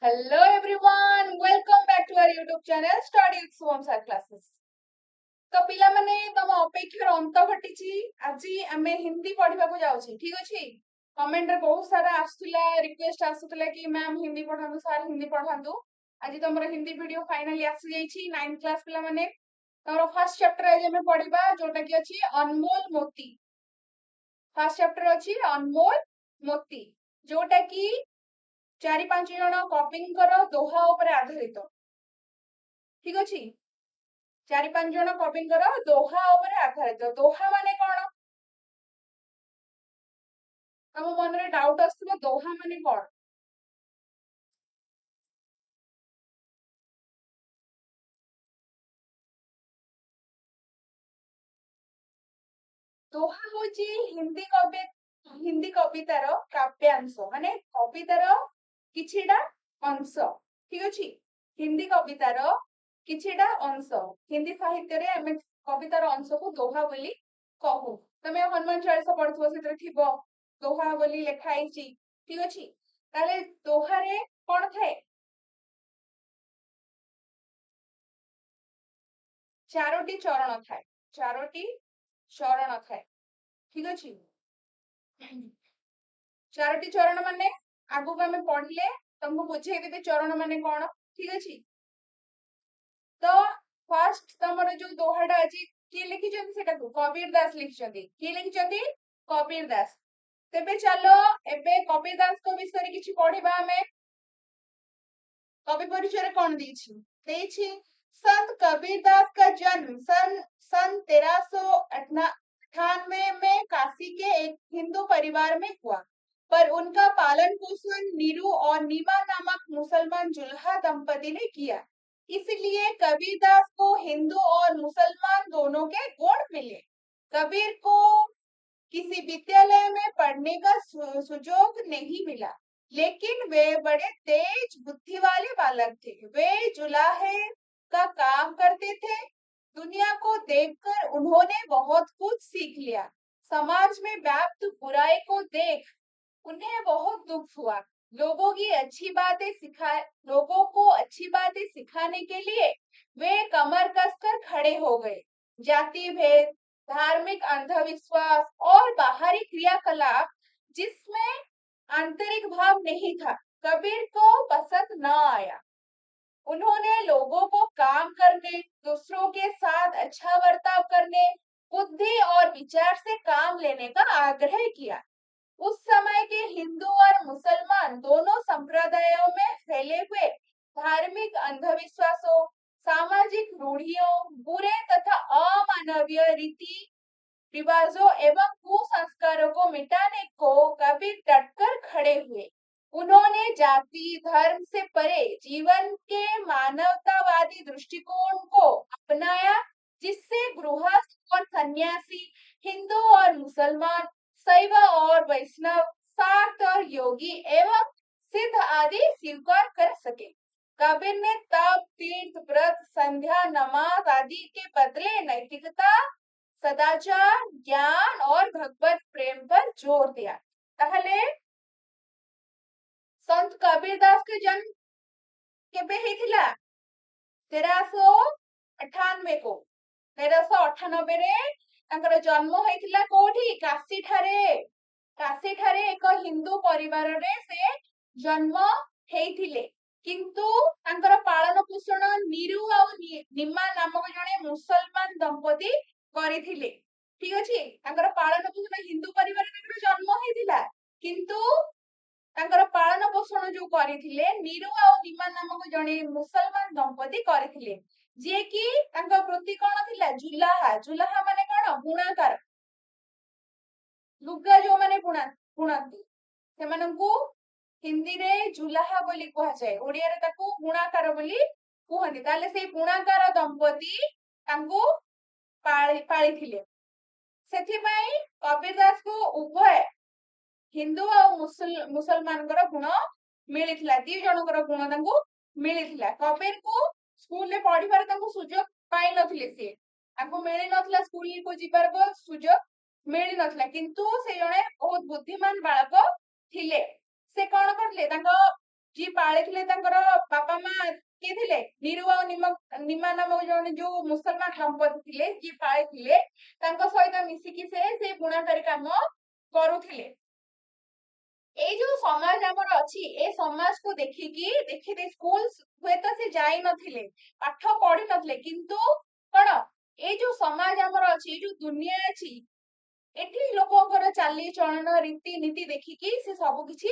Hello everyone, welcome back to our YouTube channel Study with Swam Sir Classes. तो पिला माने तम अपेक्षार अंत घटी आज आम हिंदी पढ़ा जाऊँ ठीक अच्छे कमेंट रे बहुत सारा आसुला रिक्वेस्ट आसुला कि मैम हिंदी पढ़ातु सर हिंदी पढ़ातु आज तुम हिंदी वीडियो फाइनली आसी जाइए 9th क्लास पिला माने तमरो फर्स्ट चैप्टर आज आम पढ़ा जोटा कि अच्छी अनमोल मोती फर्स्ट चैप्टर अच्छी अनमोल मोती जोटा कि 4-5 जन कविंकर दोहा उपरे आधारित ठीक अच्छे 4-5 जन कविंकर दोहा उपरे आधारित दोहा माने कौन तम मन में डाउट आसुव दोहा माने कौन दोहा हूँ हिंदी कवितार काव्यांश माने कवितार किछिटा अंश ठीक अच्छे हिंदी कवितार किछिटा अंश हिंदी साहित्य रे आमे कवितार अंश को दोहा बोली कहू तमे हनुमान चालीसा पढ़थबो सेतरे थिबो दोहा बोली लेखा आइची ठीक अच्छे ताले दोहा रे कोन थाए चारोटी चरण थाए चारोटी चरण थाए ठीक अच्छे चारोटी चरण माने आगु को आमे पढ़ले तुमको बुझे देबे चरण माने कोन ठीक अच्छे तो फर्स्ट तमर जो दोहाटा अछि के लिखि जंती सेटा को कबीर दास लिखि जंती के लिखि जंती कबीर दास तेबे चलो एबे कबीर दास को विषय रे किछि पढ़िबा हमें कवि परिचय रे कोन देछि संत कबीर दास का जन्म सन 1398 में काशी के एक हिंदू परिवार में हुआ पर उनका पालन पोषण नीरू और नीमा नामक मुसलमान जुल्हा दंपति ने किया इसलिए कबीरदास को हिंदू और मुसलमान दोनों के गुण मिले कबीर को किसी विद्यालय में पढ़ने का सुजोग नहीं मिला लेकिन वे बड़े तेज बुद्धि वाले बालक थे वे जुलाहे का काम करते थे दुनिया को देखकर उन्होंने बहुत कुछ सीख लिया समाज में व्याप्त बुराई को देख उन्हें बहुत दुख हुआ लोगों को अच्छी बातें सिखाने के लिए वे कमर कसकर खड़े हो गए जाति भेद धार्मिक अंधविश्वास और बाहरी क्रियाकलाप जिसमें आंतरिक भाव नहीं था कबीर को पसंद न आया उन्होंने लोगों को काम करने दूसरों के साथ अच्छा बर्ताव करने बुद्धि और विचार से काम लेने का आग्रह किया उस समय के हिंदू और मुसलमान दोनों संप्रदायों में फैले हुए धार्मिक अंधविश्वासों सामाजिक रूढ़ियों बुरे तथा अमानवीय रीति रिवाजों एवं कुसंस्कारों को मिटाने को कबीर डटकर खड़े हुए उन्होंने जाति धर्म से परे जीवन के मानवतावादी दृष्टिकोण को अपनाया जिससे गृहस्थ और सन्यासी हिंदू और मुसलमान शैव और वैष्णव शाक्त और योगी एवं सिद्ध आदि स्वीकार कर सके कबीर ने तप तीर्थ व्रत संध्या नमाज आदि के बदले नैतिकता सदाचार ज्ञान और भगवत प्रेम पर जोर दिया ताहले संत कबीर दास के जन्म केबे हेथिला 1398 को 1398 रे तांकर जन्म हेथिला कोठी काशी ठारे एक हिंदू परिवार रे से जन्म हेथिले किंतु तांकर पालन पोषण नीरू आ निमा नामक जने मुसलमान दंपति करिथिले ठीक अछि तांकर पालन पोषण हिंदू परिवार रे जन्म हेथिला किंतु तांकर पालन पोषण जो करिथिले नीरू आ निमा नामक जने मुसलमान दंपति करिथिले जे कि तांका वृत्ति कोन थिला जुलाहा माने कोन बुणाकार लुगा जो माने बुणाती सेमानंकु हिंदी रे जुलाहा बोली कहा जाए ओडिया रे ताकू बुणाकार बोली कहंती ताले से बुणाकार दंपति तांकु पाळी थिले सेथिबाई कबीर दास को उभय हिंदू और मुसलमान गुण मिली दी जनकर गुण तांकु मिली कबीर को स्कूल रे पढ़िबार तांकु सुजोग पाई नथिले से तांकु मिली नथिला स्कूल को जिबार को सुजोग मिली नथिला किंतु से जने बहुत बुद्धिमान बालक थिले से कोन करले तांको जी ପାଳିଥିଲେ ତାଙ୍କର ବାପା ମା କିଏ ଥିଲେ? ନିରୁ ଆଉ ନିମା ନାମକ ଜଣେ ଯୋଉ ମୁସଲମାନ ଦମ୍ପତି ଥିଲେ ଯିଏ ପାଳିଥିଲେ ତାଙ୍କ ସହିତ ମିଶିକି ସେ ବୁଣାକାରୀ କାମ କରୁଥିଲେ। ଏଇ ଯୋଉ ସମାଜ ଆମର ଅଛି ଏ ସମାଜକୁ ଦେଖିକି ସ୍କୁଲ ହୁଏତ ସେ ଯାଇ ନଥିଲେ, ପାଠ ପଢି ନଥିଲେ, କିନ୍ତୁ କଣ ଏଇ ଯୋଉ ସମାଜ ଆମର ଅଛି, ଏଇ ଯୋଉ ଦୁନିଆ ଅଛି, ଏଠି ଲୋକଙ୍କର ଚାଲିଚଳନ ରୀତିନୀତି ଦେଖିକି ସେ ସବୁ କିଛି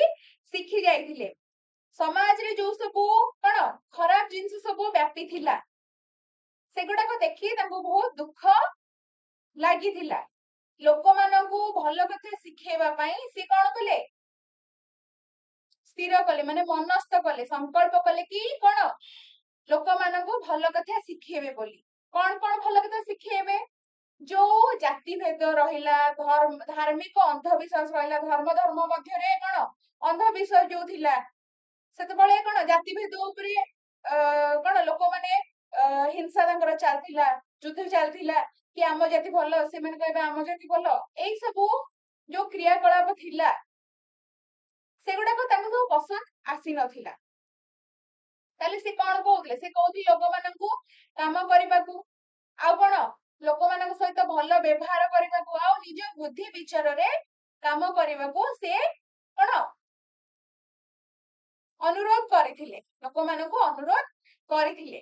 ଶିଖି ଯାଇଥିଲେ। ସମାଜରେ ଯୋଉ ସବୁ କଣ ଖରାପ ଜିନିଷ ସବୁ ବ୍ୟାପିଥିଲା ସେଗୁଡାକ ଦେଖି ତାଙ୍କୁ ବହୁତ ଦୁଃଖ ଲାଗିଥିଲା। ଲୋକମାନଙ୍କୁ ଭଲ କଥା ଶିଖେଇବା ପାଇଁ ସେ କଣ କଲେ? ସ୍ଥିର କଲେ, ମାନେ ମନସ୍ଥ କଲେ, ସଂକଳ୍ପ କଲେ କି କଣ ଲୋକମାନଙ୍କୁ ଭଲ କଥା ଶିଖେଇବେ ବୋଲି। କଣ କଣ ଭଲ କଥା ଶିଖେଇବେ? ଯୋଉ ଜାତି ଭେଦ ରହିଲା, ଧାର୍ମିକ ଅନ୍ଧବିଶ୍ୱାସ ରହିଲା, ଧର୍ମ ମଧ୍ୟରେ କଣ ଅନ୍ଧବିଶ୍ୱାସ ଯୋଉ ଥିଲା, ସେତେବେଳେ କଣ ଜାତି ଭେଦ ଉପରେ କଣ ଲୋକମାନେ ହିଂସା ତାଙ୍କର ଚାଲିଥିଲା, ଯୁଦ୍ଧ ଚାଲିଥିଲା, କି ଆମ ଜାତି ଭଲ, ସେମାନେ କହିବେ ଆମ ଜାତି ଭଲ, ଏଇ ସବୁ ଯୋଉ କ୍ରିୟାକଳାପ ଥିଲା ସେଗୁଡାକ ତାଙ୍କୁ ସବୁ ପସନ୍ଦ ଆସିନଥିଲା। ତାହେଲେ ସେ କଣ କହୁଥିଲେ? ସେ କହୁଥିଲେ ଲୋକମାନଙ୍କୁ କାମ କରିବାକୁ, ଆଉ କଣ ଲୋକମାନଙ୍କ ସହିତ ଭଲ ବ୍ୟବହାର କରିବାକୁ, ଆଉ ନିଜ ବୁଦ୍ଧି ବିଚାରରେ କାମ କରିବାକୁ ସେ କଣ ଅନୁରୋଧ କରିଥିଲେ, ଲୋକମାନଙ୍କୁ ଅନୁରୋଧ କରିଥିଲେ।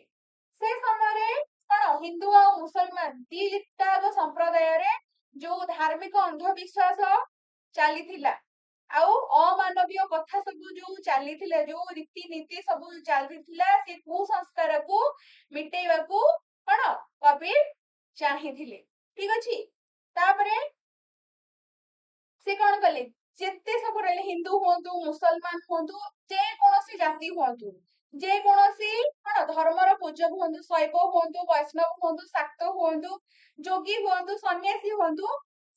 ସେ ସମୟରେ କଣ ହିନ୍ଦୁ ଆଉ ମୁସଲମାନ ଦିଟାକ ସମ୍ପ୍ରଦାୟରେ ଯୋଉ ଧାର୍ମିକ ଅନ୍ଧବିଶ୍ୱାସ ଚାଲିଥିଲା, ଆଉ ଅମାନବୀୟ କଥା ସବୁ ଯୋଉ ଚାଲିଥିଲା, ଯୋଉ ରୀତିନୀତି ସବୁ ଚାଲିଥିଲା, ସେ କୁସଂସ୍କାରକୁ ମିଟେଇବାକୁ କଣ କବିର ଚାହିଁଥିଲେ। ଠିକ ଅଛି। ତାପରେ ସେ କଣ କଲେ? ଯେତେ ସବୁ ରହିଲେ, ହିନ୍ଦୁ ହୁଅନ୍ତୁ, ମୁସଲମାନ ହୁଅନ୍ତୁ, ଯେକୌଣସି ଜାତି ହୁଅନ୍ତୁ, ଯେକୌଣସି କଣ ଧର୍ମର ପୂଜକ ହୁଅନ୍ତୁ, ଶୈବ ହୁଅନ୍ତୁ, ବୈଷ୍ଣବ ହୁଅନ୍ତୁ, ଶାକ୍ତ ହୁଅନ୍ତୁ, ଯୋଗୀ ହୁଅନ୍ତୁ, ସନ୍ନ୍ୟାସୀ ହୁଅନ୍ତୁ,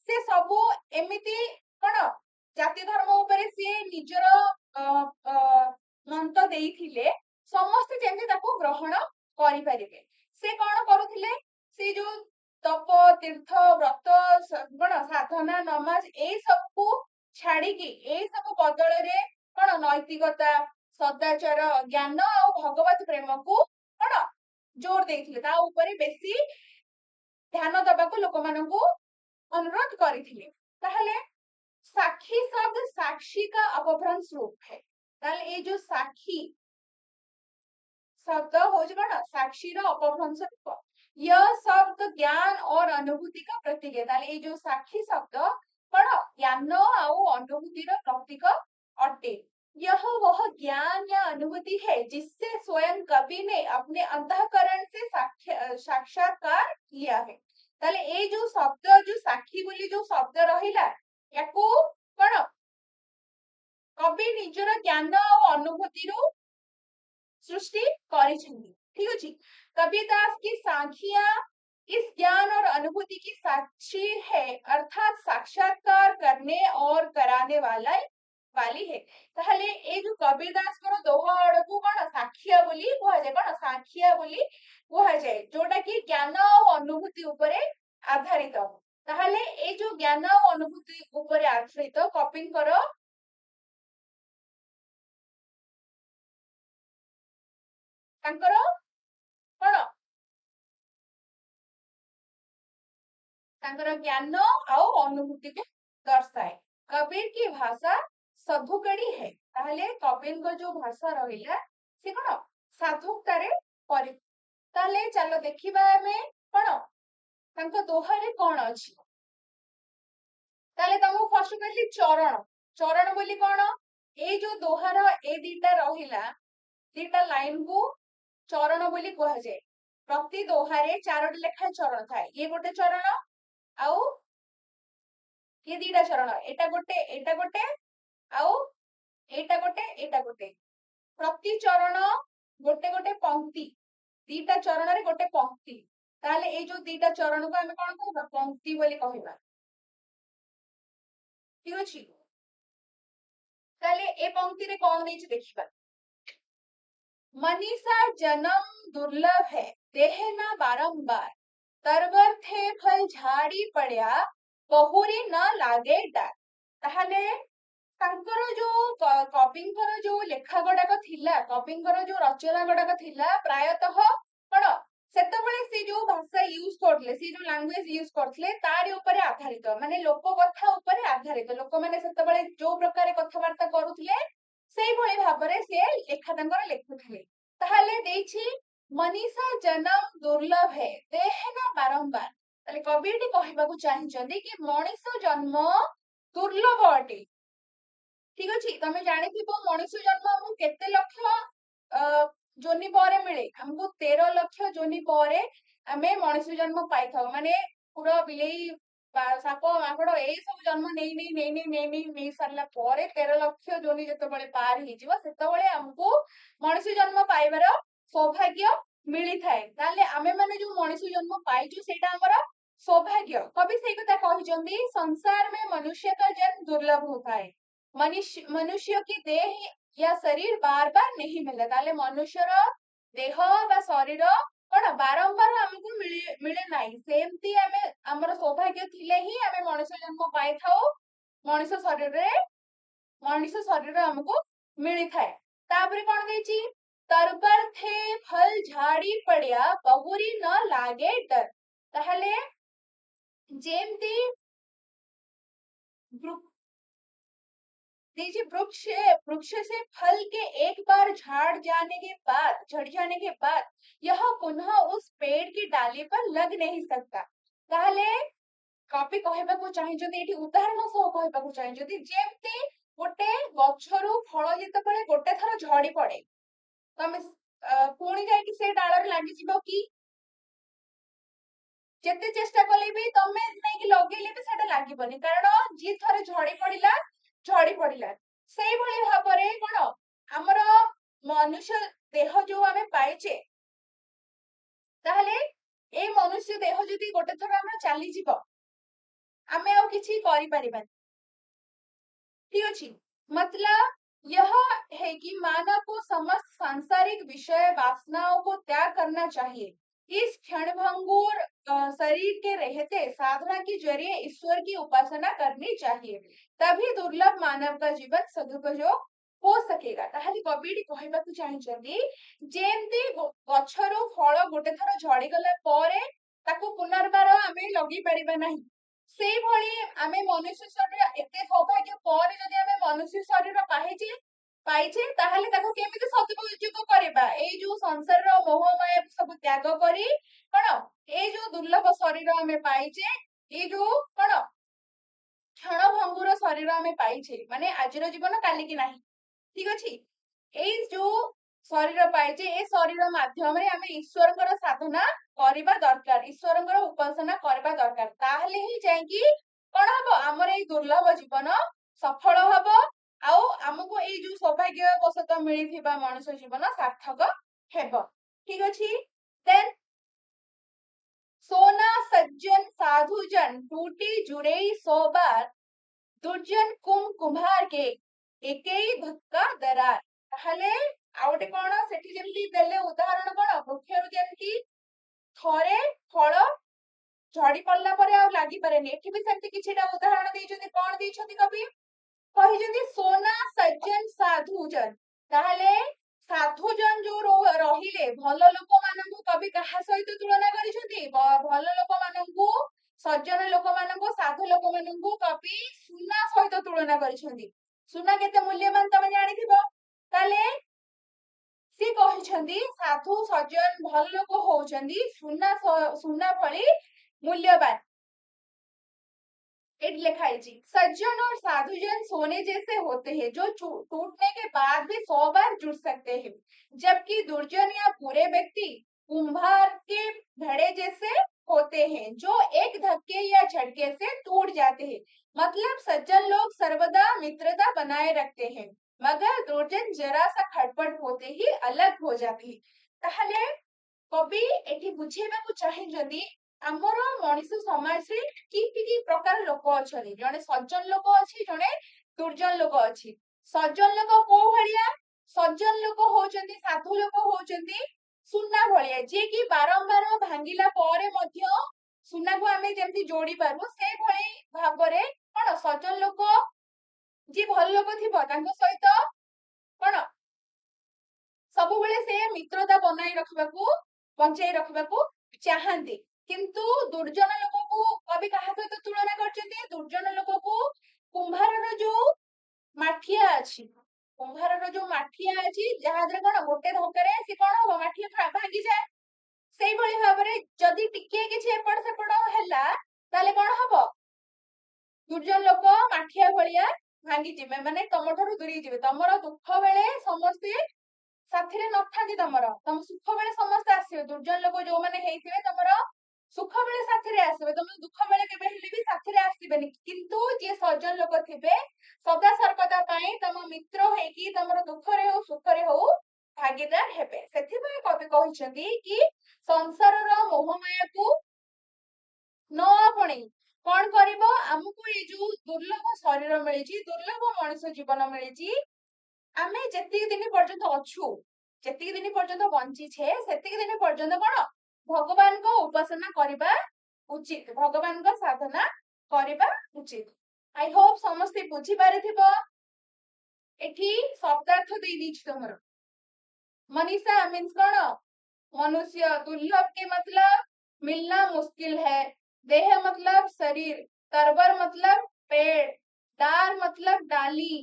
ସେ ସବୁ ଏମିତି କଣ ଜାତି ଧର୍ମ ଉପରେ ସିଏ ନିଜର ମନ୍ତ ଦେଇଥିଲେ ସମସ୍ତେ ଯେମିତି ତାକୁ ଗ୍ରହଣ କରିପାରିବେ। ସେ କଣ କରୁଥିଲେ? ସେ ଯୋଉ ତପ ତୀର୍ଥ ବ୍ରତ କଣ ସାଧନା ନମାଜ ଏଇ ସବୁ ଛାଡିକି ଏଇ ସବୁ ବଦଳରେ କଣ ନୈତିକତା, ସଦାଚାର, ଜ୍ଞାନ ଆଉ ଭଗବତ ପ୍ରେମକୁ କଣ ଜୋର ଦେଇଥିଲେ, ତା ଉପରେ ବେଶୀ ଧ୍ୟାନ ଦବାକୁ ଲୋକମାନଙ୍କୁ अनुरोध କରିଥିଲେ। ତାହେଲେ साक्षी शब्द साक्षी का अपभ्रंश रूप है। ताहले ये जो साक्षी शब्द होची कौन साक्षी रो अपभ्रंश रूप। यह शब्द ज्ञान और अनुभूति का प्रतीक है। ताहले ये जो साक्षी शब्द कौन ज्ञान और अनुभूति रो प्रतीक अटे। यह वह ज्ञान या अनुभूति है जिससे स्वयं कवि ने अपने अंतःकरण से साक्षात्कार किया है। ताहले ये जो शब्द जो साक्षी बोली जो शब्द रहिला याकू कौन कवि निजर ज्ञान और अनुभूति रु सृष्टि करिसेंती। ठीक अछि। कबीरदास की साखियां इस ज्ञान और अनुभूति की साक्षी है, अर्थात साक्षात्कार करने और कराने वाली है। ताहले ए जो कबीरदास को दोहा अड़कू कौन साखिया बोली कह जाए, कौन साखिया बोली कह जाए, जोटा कि ज्ञान और अनुभूति उपरे आधारित। ताहले ए जो ज्ञान और अनुभूति उपरे आधारित कपिंकर तांकर कौन तांकर ज्ञान और अनुभूति को दर्शाए। कबीर की भाषा साधुकड़ी है। ताहले कबीर को जो भाषा रहिला से कौन साधुकतारे परि। ताहले चलो देखिबा हमें कौन तांको दोहारे कौन अछि। ताहले तुमको फर्स्ट कहली चरण, चरण बोली कौन ए जो दोहार ए दीटा रहिला दीटा लाइन को चरण बोली कह जाए। प्रति दोहारे चारोटी लेखा चरण थाए। ये गोटे चरण आउ ये दीटा चरण, एटा गोटे आउ एटा गोटे प्रति चरण गोटे गोटे पंक्ति, दीटा चरण रे गोटे पंक्ति। ताहले ए जो दीटा चरण को हमें कौन कहबा पंक्ति बोली कहबा। ठीक अछि। ताहले ए पंक्ति रे कौन देछि देखिबा। मनीषा जन्म दुर्लभ है, देहना बारंबार, तरवर थे फल झाड़ी पड़या, बहुरी न लागे डार। ताहले ତାଙ୍କର ଯୋଉ କବିଙ୍କର ଯୋଉ ଲେଖା ଗୁଡାକ ଥିଲା, କବିଙ୍କର ଯୋଉ ରଚନା ଗୁଡାକ ଥିଲା, ପ୍ରାୟତଃ କଣ ସେତେବେଳେ ସେ ଯୋଉ ଭାଷା ୟୁଜ କରୁଥିଲେ, ସେ ଯୋଉ ଲାଙ୍ଗୁଏଜ ୟୁଜ କରୁଥିଲେ ତାରି ଉପରେ ଆଧାରିତ, ମାନେ ଲୋକ କଥା ଉପରେ ଆଧାରିତ। ଲୋକମାନେ ସେତେବେଳେ ଯୋଉ ପ୍ରକାର କଥାବାର୍ତ୍ତା କରୁଥିଲେ ସେଇଭଳି ଭାବରେ ସେ ଲେଖା ତାଙ୍କର ଲେଖୁଥିଲେ। ତାହେଲେ ଦେଇଛି ମନୀଷା ଜନମ ଦୁର୍ଲଭ ହେ ଦେହେନା ବାରମ୍ବାର। ତାହେଲେ କବି ଏଠି କହିବାକୁ ଚାହିଁଛନ୍ତି କି ମଣିଷ ଜନ୍ମ ଦୁର୍ଲଭ ଅଟେ। ଠିକ ଅଛି, ତମେ ଜାଣିଥିବ ମଣିଷ ଜନ୍ମ ଆମକୁ କେତେ ଲକ୍ଷ ଯୋନି ପରେ ମିଳେ, ଆମକୁ 13 ଲକ୍ଷ ଯୋନି ପରେ ଆମେ ମଣିଷ ଜନ୍ମ ପାଇଥାଉ। ମାନେ ପୁରା ବିଲେଇ ସାପ ମାଙ୍କଡ ଏଇ ସବୁ ଜନ୍ମ ନେଇ ସାରିଲା ପରେ 13 ଲକ୍ଷ ଯୋନି ଯେତେବେଳେ ପାର ହେଇଯିବ ସେତେବେଳେ ଆମକୁ ମଣିଷ ଜନ୍ମ ପାଇବାର ସୌଭାଗ୍ୟ ମିଳିଥାଏ। ତାହେଲେ ଆମେ ମାନେ ଯୋଉ ମଣିଷ ଜନ୍ମ ପାଇଛୁ ସେଇଟା ଆମର सौभाग्य। कभी सही कथा कहते संसार में मनुष्य का जन्म दुर्लभ होता है। मनुष्य की देह या शरीर बार बार नहीं मिलता। ताले मनुष्यर देह बा शरीर कौन बारंबार आमको मिले नहीं। सेमती आमे हमर सौभाग्य थिले ही आमे मनुष्य जन्म पाई थाओ। मनुष्य शरीर हमको मिली थाए। तापरे कौन देची तरबर थे फल झाड़ी पड़िया बहुरी न लागे डर। ताहले जेमती देखिए वृक्ष से फल के एक बार झड़ जाने के बाद यह पुनः उस पेड़ की डाली पर लग नहीं सकता। ताहले कॉपी कहबाकू चाहिए एठी उदाहरण सह कहबाकू चाहिए जेमती गोटे गछरु फल जेतेबेले गोटे थर झड़ी पड़े तमे पुणी जाई से डालर लागि जिवो कि जेते चेष्टा कले भी तमे नहीं लगेले भी सेटा लागिबनी कारण जी थरे झड़ी पड़िला सेई भली भाबरे कोन हमर मनुष्य देह जो आमे पाइचे ताहले ए मनुष्य देह जदि गोटे थर हमरा चली जीव आमे आ किछि करि परिबा। ठीक अछि, मतलब यह है कि मानव को समस्त सांसारिक विषय वासनाओं को त्याग करना चाहिए। इस क्षणभंगुर शरीर के रहते साधना के जरिए ईश्वर की उपासना करनी चाहिए, तभी दुर्लभ मानव का जीवन सदुपयोग हो सकेगा। ताहले कविटी कहबाकू चाहिए जेमती गछरु फल गोटे थर झड़ी गला परे ताकू पुनर्बार आमे लगी परिबा नहीं सेई भली आमे मनुष्य शरीर एते सौभाग्य पर जदि आमे मनुष्य शरीर पाइचे ताहले ताको केमिति सदुपयोग करबा ए जो संसार रो मोह माया सब त्याग करी कोन ए जो दुर्लभ शरीर आमे पाइचे ए जो कोन क्षणभंगुर शरीर आमे पाइचे माने आजिर जीवन काली की नाही। ठीक अछि, ए जो शरीर पाइचे ए शरीर माध्यम रे आमे ईश्वरकर साधना करबा दरकार, ईश्वरकर उपासना करबा दरकार। ताहले ही जाय कि कोन हबो हमर ए दुर्लभ जीवन सफल हबो आउ हमको ए जो सौभाग्य बसत मिलिथिबा मनुष्य जीवन सार्थक हेबो। ठीक अछि, देन सोना सज्जन साधुजन टूटी जुड़े 100 बार दुर्जन कुम्हार के एकेई धक्का दरार। ताहले आ गोटे कोन सेठी जेमती देले उदाहरण कोन वृक्षरु जेमती थरे फल झड़ी पड़ला परे आ लागि पारेनी एठी भी सेमती किछिटा उदाहरण देइछथि। कोन देइछथि कवि कहिजथि सोना सज्जन साधुजन। ताहले साधुजन जो रहिले भल लोक माननकु कवि कहा सहित तुलना करिसथि भल लोक माननकु सज्जन लोक माननकु साधु लोक माननकु कवि सुना सहित तुलना करिसथि। सुना केते मूल्यवान तमे जानिथिबो। ताले सी कहिसथि साधु सज्जन भल लोक होउचंदी सुना भली मूल्यवान। लिखा है जी सज्जन और साधुजन सोने जैसे होते हैं जो टूटने के बाद भी 100 बार जुड़ सकते हैं, जबकि दुर्जन या बुरे व्यक्ति कुंभार के घड़े जैसे होते हैं जो एक धक्के या झटके से टूट जाते हैं। मतलब सज्जन लोग सर्वदा मित्रता बनाए रखते हैं मगर दुर्जन जरा सा खटपट होते ही अलग हो जाते हैं। ताहले कवि एठी बुझेबाकू चाहिए आमर मनुष्य समाज रे कि प्रकार लोक अच्छा जड़े सज्जन लोक अच्छी जड़े दुर्जन लोक अच्छी। सज्जन लोक को भलिया सज्जन लोक होचंदी साधु लोक होचंदी सुना भलिया जे कि बारंबार भांगिला परे मध्य सुना को आमे जेमती जोड़ी पारबो से भली भाबरे कोन सज्जन लोक जी भल लोक थिबो तांको सहित कोन ସବୁବେଳେ ସେ ମିତ୍ରତା ବନାଇ ରଖିବାକୁ ବଞ୍ଚାଇ ରଖିବାକୁ ଚାହାନ୍ତି କିନ୍ତୁ ଦୁର୍ଜନ ଲୋକକୁ କବି କାହା ସହିତ ତୁଳନା କରିଛନ୍ତି ଦୁର୍ଜନ ଲୋକକୁ କୁମ୍ଭାରର ଯୋଉ ମାଠିଆ ଅଛି କୁମ୍ଭାରର ଯୋଉ ମାଠିଆ ଅଛି ଯାହା ଦ୍ୱାରା କଣ ଗୋଟେ ଧକ୍କାରେ ସେ କଣ ହବ ମାଠିଆ ଭାଙ୍ଗିଯାଏ ସେଇଭଳି ଭାବରେ ଯଦି ଟିକେ କିଛି ଏପଟ ସେପଟ ହେଲା ତାହେଲେ କଣ ହବ ଦୁର୍ଜନ ଲୋକ ମାଠିଆ ଭଳିଆ ଭାଙ୍ଗିଯିବେ ମାନେ ତମଠାରୁ ଦୂରେଇ ଯିବେ ତମର ଦୁଃଖ ବେଳେ ସମସ୍ତେ ସାଥିରେ ନଥାନ୍ତି ତମର ତମ ସୁଖ ବେଳେ ସମସ୍ତେ ଆସିବେ ଦୁର୍ଜନ ଲୋକ ଯୋଉମାନେ ହେଇଥିବେ ତମର ସୁଖ ବେଳେ ସାଥିରେ ଆସିବେ ତମ ଦୁଃଖ ବେଳେ କେବେ ହେଲେ ବି ସାଥିରେ ଆସିବେନି କିନ୍ତୁ ଯିଏ ସଜ୍ଜନ ଲୋକ ଥିବେ ସଦା ସର୍ବଦା ପାଇଁ ତମ ମିତ୍ର ହେଇକି ତମର ଦୁଃଖରେ ହଉ ସୁଖରେ ହଉ ଭାଗିଦାର ହେବେ ସେଥିପାଇଁ କବି କହିଛନ୍ତି କି ସଂସାରର ମୋହମାୟାକୁ ନ ଆପଣେଇ କଣ କରିବ ଆମକୁ ଏଇ ଯୋଉ ଦୁର୍ଲଭ ଶରୀର ମିଳିଛି ଦୁର୍ଲଭ ମଣିଷ ଜୀବନ ମିଳିଛି ଆମେ ଯେତିକି ଦିନ ପର୍ଯ୍ୟନ୍ତ ଅଛୁ ଯେତିକି ଦିନ ପର୍ଯ୍ୟନ୍ତ ବଞ୍ଚିଛେ ସେତିକି ଦିନ ପର୍ଯ୍ୟନ୍ତ କଣ ଭଗବାନଙ୍କ ଉପାସନା କରିବା ଉଚିତ ଭଗବାନଙ୍କ ସାଧନା କରିବା ଉଚିତ ଆଇ ହୋପ ସମସ୍ତେ ବୁଝିପାରିଥିବ ଏଠି ଶବ୍ଦାର୍ଥ ଦେଇ ଦେଇଛି ତମର मनीषा मीन्स कौन मनुष्य दुर्लभ के मतलब मिलना मुश्किल है देह मतलब शरीर तरबर मतलब पेड़ डार मतलब डाली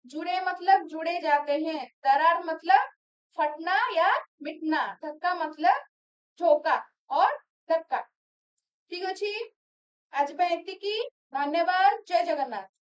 जुड़े मतलब जुड़े जाते हैं दरार मतलब फटना या मिटना धक्का मतलब झोंका और धक्का ठीक अच्छी आज एतिकी धन्यवाद जय जगन्नाथ।